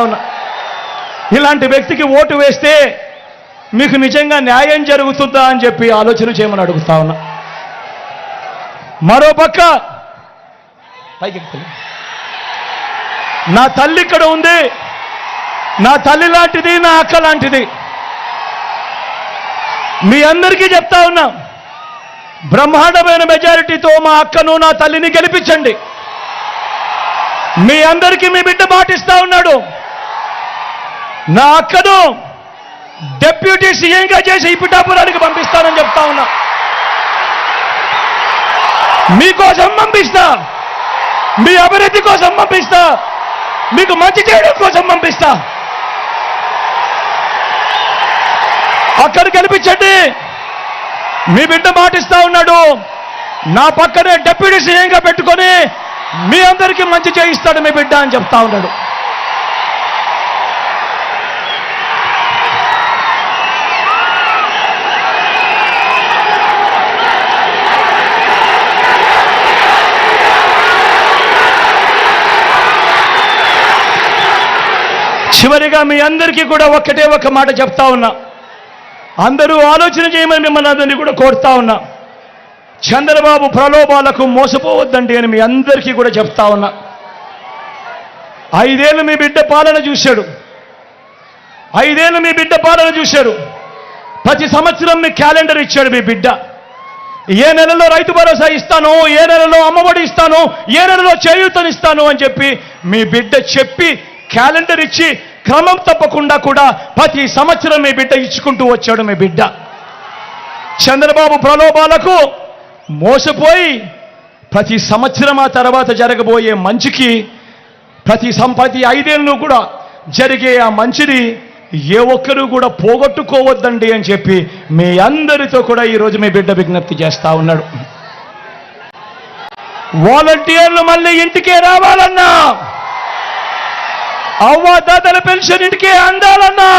ఉన్నా. ఇలాంటి వ్యక్తికి ఓటు వేస్తే మీకు నిజంగా న్యాయం జరుగుతుందా అని చెప్పి ఆలోచన చేయమని అడుగుతా ఉన్నా. మరోపక్క నా తల్లి ఇక్కడ ఉంది, నా తల్లి లాంటిది, నా అక్క లాంటిది. మీ అందరికీ చెప్తా ఉన్నా, బ్రహ్మాండమైన మెజారిటీతో మా అక్కను నా తల్లిని గెలిపించండి. మీ అందరికీ మీ బిడ్డ మాటిస్తా ఉన్నాడు, నా అక్కను డిప్యూటీ సీఎంగా చేసి ఈ పిఠాపురానికి పంపిస్తానని చెప్తా ఉన్నా. మీకోసం పంపిస్తా, మీ అభివృద్ధి కోసం పంపిస్తా, మీకు మంచి చేయడం కోసం పంపిస్తా. అక్కడ గెలిపించండి. మీ బిడ్డ మాటిస్తా ఉన్నాడు, నా పక్కనే డిప్యూటీ సీఎంగా పెట్టుకొని మీ అందరికీ మంచి చేయిస్తాడు మీ బిడ్డ అని చెప్తా ఉన్నాడు. చివరిగా మీ అందరికీ కూడా ఒక్కటే ఒక మాట చెప్తా ఉన్నా, అందరూ ఆలోచన చేయమని మిమ్మల్ని అందరినీ కూడా కోరుతా ఉన్నా. చంద్రబాబు ప్రలోభాలకు మోసపోవద్దండి అని మీ అందరికీ కూడా చెప్తా ఉన్నా. 5 ఏళ్ళు మీ బిడ్డ పాలన చూశాడు, 5 ఏళ్ళు మీ బిడ్డ పాలన చూశాడు. ప్రతి సంవత్సరం మీ క్యాలెండర్ ఇచ్చాడు మీ బిడ్డ. ఏ నెలలో రైతు భరోసా ఇస్తాను, ఏ నెలలో అమ్మఒడి ఇస్తాను, ఏ నెలలో చేయూతనిస్తాను అని చెప్పి మీ బిడ్డ చెప్పి క్యాలెండర్ ఇచ్చి క్రమం తప్పకుండా కూడా ప్రతి సంవత్సరం మీ బిడ్డ ఇచ్చుకుంటూ వచ్చాడు మీ బిడ్డ. చంద్రబాబు ప్రలోభాలకు మోసపోయి ప్రతి సంవత్సరం ఆ తర్వాత జరగబోయే మంచికి ప్రతి 5 ఏళ్ళు కూడా జరిగే ఆ మంచిని ఏ ఒక్కరూ కూడా పోగొట్టుకోవద్దండి అని చెప్పి మీ అందరితో కూడా ఈరోజు మీ బిడ్డ విజ్ఞప్తి చేస్తా ఉన్నాడు. వాలంటీర్లు మళ్ళీ ఇంటికే రావాలన్నా, అవ్వాతాతల పెన్షన్ ఇంటికే అందాలన్నా,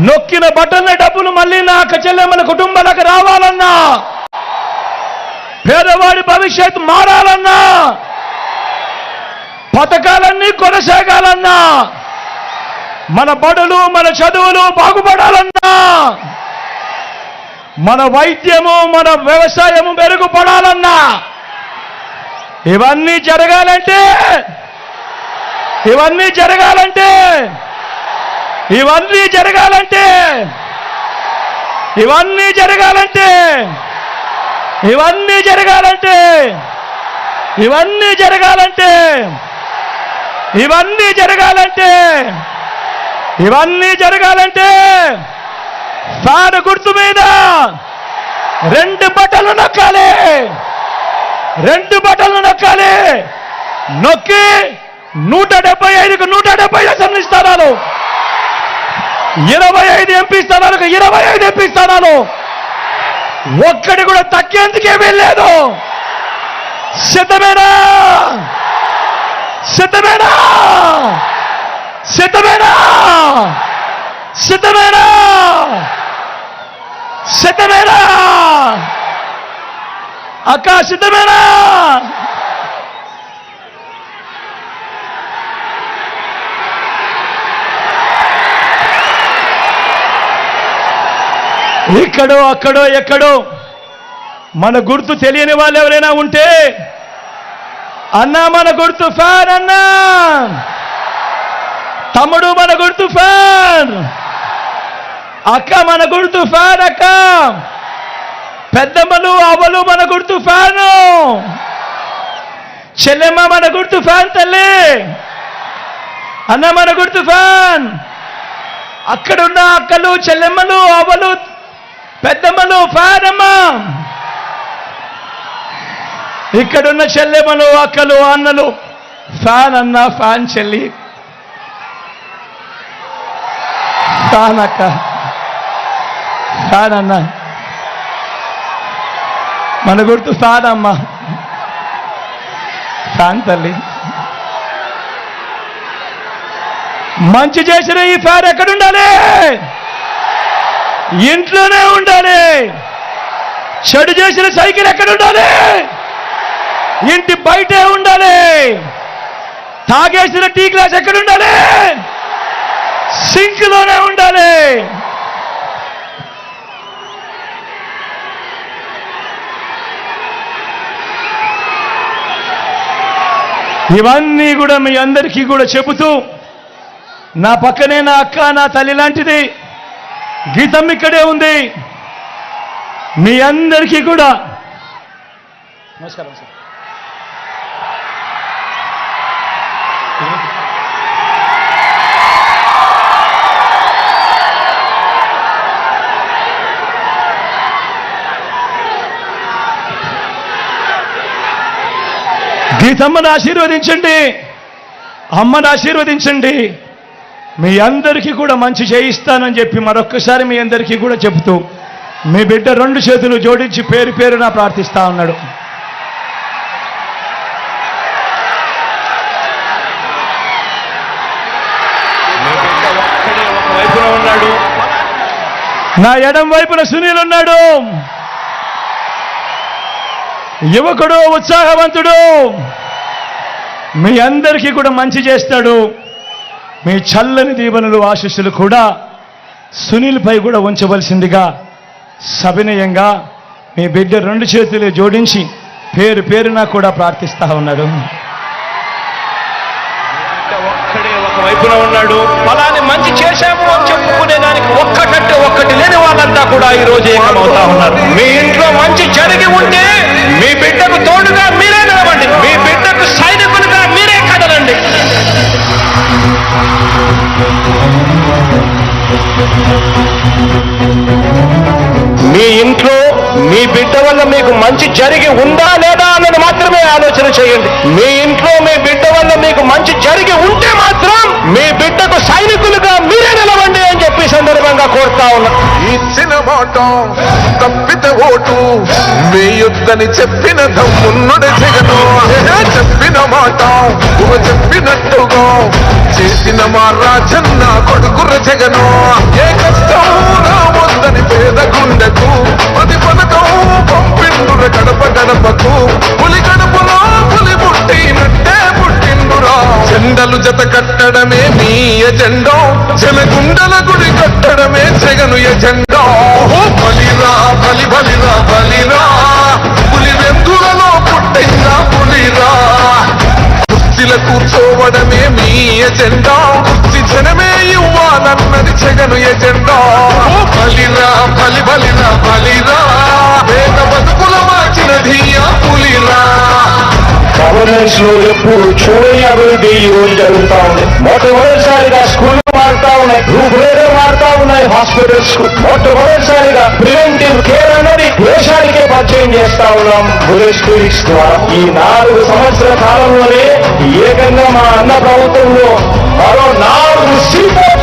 నొక్కిన బటన్ల డబ్బులు మళ్ళీ నా అక్క చెల్లెమ్మల కుటుంబాలకు రావాలన్నా, పేదవాడి భవిష్యత్తు మారాలన్నా, పథకాలన్నీ కొనసాగాలన్నా, మన బడులు మన చదువులు బాగుపడాలన్నా, మన వైద్యము మన వ్యవసాయము మెరుగుపడాలన్నా, ఇవన్నీ జరగాలంటే ఇవన్నీ జరగాలంటే ఇవన్నీ జరగాలంటే ఇవన్నీ జరగాలంటే ఇవన్నీ జరగాలంటే ఇవన్నీ జరగాలంటే ఇవన్నీ జరగాలంటే ఇవన్నీ జరగాలంటే ఫ్యాన్ గుర్తు మీద 2 బటన్లు నొక్కాలి, 2 బటన్లు నొక్కాలి. నొక్కి 175కు 175 అసెంబ్లీ స్థానాలు, 25 ఎంపీ స్థానాలకు 25 ఎంపీ స్థానాలు, ఒక్కడి కూడా తగ్గేందుకే వీల్లేదు. సిద్ధమేనా? సిద్ధమేనా? సిద్ధమేనా? సిద్ధమేనా? సిద్ధమేనా? అక్క సిద్ధమేనా? ఇక్కడో అక్కడో ఎక్కడో మన గుర్తు తెలియని వాళ్ళు ఎవరైనా ఉంటే, అన్నా మన గుర్తు ఫ్యాన్ అన్నా, తమ్ముడు మన గుర్తు ఫ్యాన్, అక్క మన గుర్తు ఫ్యాన్, అక్క పెద్దమ్మలు అవ్వలు మన గుర్తు ఫ్యాను, చెల్లెమ్మ మన గుర్తు ఫ్యాన్, తల్లి అన్న మన గుర్తు ఫ్యాన్. అక్కడున్న అక్కలు చెల్లెమ్మలు అవ్వలు పెద్దమ్మలు ఫ్యాన్ అమ్మా, ఇక్కడున్న చెల్లెమ్మలు అక్కలు అన్నలు ఫ్యాన్ అన్న, ఫ్యాన్ చెల్లి, ఫ్యాన్ అక్క, ఫ్యాన్ అన్న, మన గుర్తు ఫ్యాన్ అమ్మ, ఫ్యాన్ తల్లి. మంచి చేసిన ఈ ఫ్యాన్ ఎక్కడుండాలి? ఇంట్లోనే ఉండాలి. చెడు చేసిన సైకిల్ ఎక్కడుండాలి? ఇంటి బయటే ఉండాలి. తాగేసిన టీ గ్లాస్ ఎక్కడ ఉండాలి? సింక్లోనే ఉండాలి. ఇవన్నీ కూడా మీ అందరికీ కూడా చెబుతూ, నా పక్కనే నా అక్క, నా తల్లి లాంటిది గీతం ఇక్కడే ఉంది. మీ అందరికీ కూడా నమస్కారం సార్. గీతమ్మను ఆశీర్వదించండి, అమ్మను ఆశీర్వదించండి. మీ అందరికీ కూడా మంచి చేయిస్తానని చెప్పి మరొక్కసారి మీ అందరికీ కూడా చెబుతూ, మీ బిడ్డ 2 చేతులు జోడించి పేరు పేరున ప్రార్థిస్తా ఉన్నాడు. ఒకవైపున ఉన్నాడు, నా ఎడం వైపున సునీల్ ఉన్నాడు. యువకుడు, ఉత్సాహవంతుడు, మీ అందరికీ కూడా మంచి చేస్తాడు. మీ చల్లని దీవెనలు, ఆశీస్సులు కూడా సునీల్పై కూడా ఉంచవలసిందిగా సవినయంగా మీ బిడ్డ 2 చేతులు జోడించి పేరు పేరున కూడా ప్రార్థిస్తా ఉన్నాడు. ఒకవైపున ఉన్నాడు, ఫలాన్ని మంచి చేశాము అని చెప్పుకునేదానికి ఒక్కటి లేని వాళ్ళంతా కూడా ఈ రోజు ఏకమవుతా ఉన్నారు. మీ ఇంట్లో మంచి జరిగి ఉంటే మీ బిడ్డకు తోడుగా మీరే నిలవండి, మీ బిడ్డకు సైనికులుగా మీరే కదలండి. మీ ఇంట్లో మీ బిడ్డ వల్ల మీకు మంచి జరిగి ఉందా లేదా అన్నది మాత్రమే ఆలోచన చేయండి. మీ ఇంట్లో మీ బిడ్డ వల్ల మీకు మంచి జరిగి ఉంటే మాత్రం మీ బిడ్డకు సైనికులుగా మీరే నిలవండి అని చెప్పి సందర్భంగా కోరుతా ఉన్నా. ఇచ్చిన మాట తప్పితే ఓటు వేయొద్దని చెప్పిన దమ్మున్నడు జగను. చెప్పిన మాట చెప్పినట్టుగా చేసిన మా రాజన్న కొడుకుర జగను. ఏ కష్టం రావద్దని పేద గుండెకు ప్రతి పథకం పంపిండుర గడప గడపకు. పులి గడపలో పులి పుట్టినట్టే పుట్టిండురా. జెండలు జత కట్టడమే మీ ఎజెండా, జనగుండల గుడి కట్టడమే జగను ఎజెండా. బలిరా బలి బలిరా బలిరా, పులి వెందులలో పుట్టిందా పులిరా. కుర్చీల కూర్చోవడమే మీ ఎజెండా, కుర్చీ జనమే ఇవ్వాలన్నది జగను ఎజెండా. బలిరా బలి బలిరా బలిరా, వేద బతుకుల మార్చినది ఆ పులిరా. గవర్నెన్స్ లో ఎప్పుడు చూడని అభివృద్ధి ఈ రోజు జరుగుతా ఉంది. మొట్టమొదటిసారిగా స్కూల్ మారుతా ఉన్నాయి, రూపురేఖలు మారుతా ఉన్నాయి. హాస్పిటల్స్ మొట్టమొదటిసారిగా ప్రివెంటివ్ కేర్ అన్నది దేశానికే పరిచయం చేస్తా ఉన్నాం క్లినిక్స్ ద్వారా. ఈ 4 సంవత్సరాల కాలంలోనే ఏకంగా మా అన్న ప్రభుత్వంలో మరో 4 సీట్లు